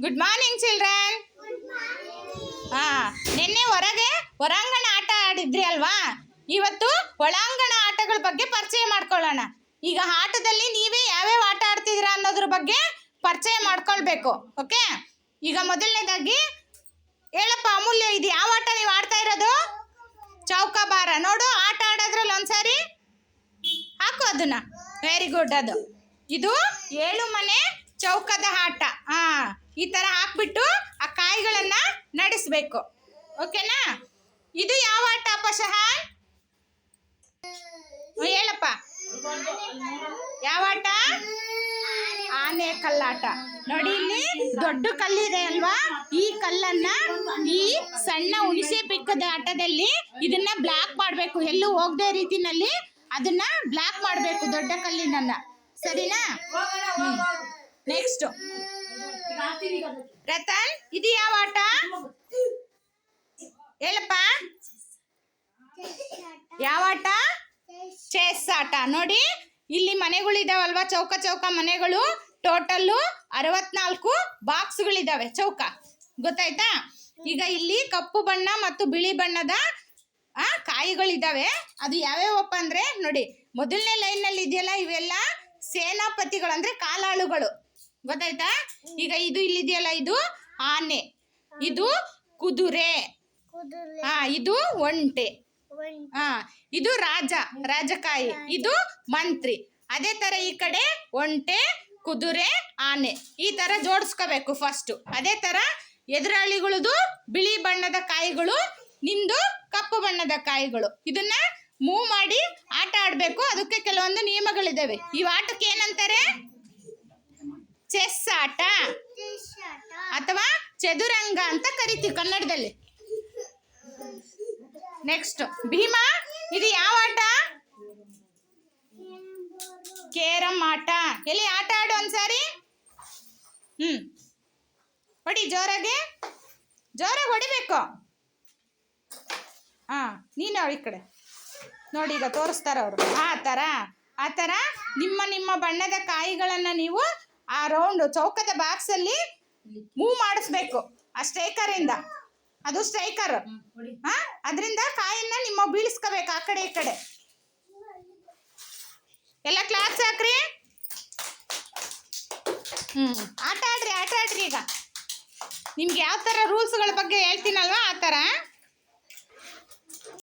Good morning children. ನಿನ್ನೆ ಹೊರಾಂಗಣ ಆಟ ಆಡಿದ್ರಿ ಅಲ್ವಾ? ಇವತ್ತು ಒಳಾಂಗಣ ಆಟಗಳ ಬಗ್ಗೆ ಪರಿಚಯ ಮಾಡ್ಕೊಳ್ಳೋಣ. ಈಗ ಆಟದಲ್ಲಿ ನೀವೇ ಯಾವ್ಯಾವ ಆಟ ಆಡ್ತಿದ್ದೀರಾ ಅನ್ನೋದ್ರ ಬಗ್ಗೆ ಪರಿಚಯ ಮಾಡ್ಕೊಳ್ಬೇಕು. ಓಕೆ, ಈಗ ಮೊದಲನೇದಾಗಿ ಹೇಳಪ್ಪ ಅಮೂಲ್ಯ, ಇದು ಯಾವ ಆಟ ನೀವು ಆಡ್ತಾ ಇರೋದು? ಚೌಕಾಬಾರ. ನೋಡು, ಆಟ ಆಡೋದ್ರಲ್ಲಿ ಒಂದ್ಸಾರಿ ಹಾಕು ಅದನ್ನ. Very good. ಇದು 7 ಮನೆ ಚೌಕದ ಆಟ. ಈ ತರ ಹಾಕ್ಬಿಟ್ಟು ಆ ಕಾಯಿಗಳನ್ನ ನಡೆಸಬೇಕು. ಓಕೆನಾ? ಇದು ಯಾವ ಆಟ ಅಪ್ಪ ಶಹಾನ್? ಹೇಳಪ್ಪ, ಯಾವ ಆಟ? ಆನೆ ಕಲ್ಲಾಟ. ನೋಡಿ, ಇಲ್ಲಿ ದೊಡ್ಡ ಕಲ್ಲಿದೆ ಅಲ್ವಾ? ಈ ಕಲ್ಲನ್ನ ಈ ಸಣ್ಣ ಹುಣಸೆ ಪಿಕ್ಕದ ಆಟದಲ್ಲಿ ಇದನ್ನ ಬ್ಲಾಕ್ ಮಾಡ್ಬೇಕು. ಎಲ್ಲೂ ಹೋಗದೆ ರೀತಿನಲ್ಲಿ ಅದನ್ನ ಬ್ಲಾಕ್ ಮಾಡ್ಬೇಕು, ದೊಡ್ಡ ಕಲ್ಲಿನನ್ನ. ಸರಿನಾ? ನೆಕ್ಸ್ಟ್ ರತನ್, ಇದು ಯಾವ ಆಟ? ಹೇಳಪ್ಪ, ಯಾವ ಆಟ? ಚೆಸ್ ಆಟ. ನೋಡಿ, ಇಲ್ಲಿ ಮನೆಗಳಿದಾವಲ್ವಾ, ಚೌಕ ಮನೆಗಳು. ಟೋಟಲ್ಲು 64 ಬಾಕ್ಸ್ಗಳಿದಾವೆ, ಚೌಕ. ಗೊತ್ತಾಯ್ತಾ? ಈಗ ಇಲ್ಲಿ ಕಪ್ಪು ಬಣ್ಣ ಮತ್ತು ಬಿಳಿ ಬಣ್ಣದ ಕಾಯಿಗಳಿದಾವೆ. ಅದು ಯಾವ್ಯಾವಪ್ಪ ಅಂದ್ರೆ, ನೋಡಿ, ಮೊದಲನೇ ಲೈನ್ ನಲ್ಲಿ ಇದೆಯಲ್ಲ, ಇವೆಲ್ಲ ಸೇನಾಪತಿಗಳು, ಅಂದ್ರೆ ಕಾಲಾಳುಗಳು. ಗೊತ್ತಾಯ್ತಾ? ಈಗ ಇದು ಇಲ್ಲಿದೆಯಲ್ಲ, ಇದು ಆನೆ, ಇದು ಕುದುರೆ, ಇದು ಒಂಟೆ, ಇದು ರಾಜಕಾಯಿ, ಇದು ಮಂತ್ರಿ. ಅದೇ ತರ ಈ ಕಡೆ ಒಂಟೆ, ಕುದುರೆ, ಆನೆ, ಈ ತರ ಜೋಡಿಸ್ಕೋಬೇಕು ಫಸ್ಟ್. ಅದೇ ತರ ಎದುರಾಳಿಗಳದು ಬಿಳಿ ಬಣ್ಣದ ಕಾಯಿಗಳು, ನಿಂದು ಕಪ್ಪು ಬಣ್ಣದ ಕಾಯಿಗಳು. ಇದನ್ನ ಮೂವ್ ಮಾಡಿ ಆಟ ಆಡ್ಬೇಕು. ಅದಕ್ಕೆ ಕೆಲವೊಂದು ನಿಯಮಗಳಿದಾವೆ. ಈ ಆಟಕ್ಕೆ ಏನಂತಾರೆ? ಚೆಸ್ ಆಟ ಅಥವಾ ಚದುರಂಗ ಅಂತ ಕರಿತೀವಿ ಕನ್ನಡದಲ್ಲಿ. ನೆಕ್ಸ್ಟ್ ಭೀಮಾ, ಇದು ಯಾವ ಆಟ? ಕೇರಂ ಆಟ. ಎಲ್ಲಿ ಆಟ ಆಡು ಒಂದ್ಸಾರಿ. ಹೊಡಿ, ಜೋರಾಗಿ ಹೊಡಿಬೇಕು. ನೀನು ಈ ಕಡೆ ನೋಡಿ, ಈಗ ತೋರಿಸ್ತಾರ ಅವರು. ಆ ತರ ನಿಮ್ಮ ಬಣ್ಣದ ಕಾಯಿಗಳನ್ನ ನೀವು ಆ ರೌಂಡ್ ಚೌಕದ ಬಾಕ್ಸ್ ಅಲ್ಲಿ ಮೂವ್ ಮಾಡಿಸ್ಬೇಕು. ಆ ಸ್ಟ್ರೈಕರ್ ಇಂದ, ಅದು ಸ್ಟ್ರೈಕರ್, ಅದರಿಂದ ಕಾಯನ್ನ ನಿಮ್ಮ ಬೀಳಿಸ್ಕೋಬೇಕು ಆ ಕಡೆ ಈ ಕಡೆ. ಎಲ್ಲ ಕ್ಲಾಸ್ ಹಾಕ್ರಿ. ಆಟ ಆಡ್ರಿ. ಈಗ ನಿಮ್ಗೆ ಯಾವ ತರ ರೂಲ್ಸ್ಗಳ ಬಗ್ಗೆ ಹೇಳ್ತೀನಲ್ವಾ, ಆ ತರ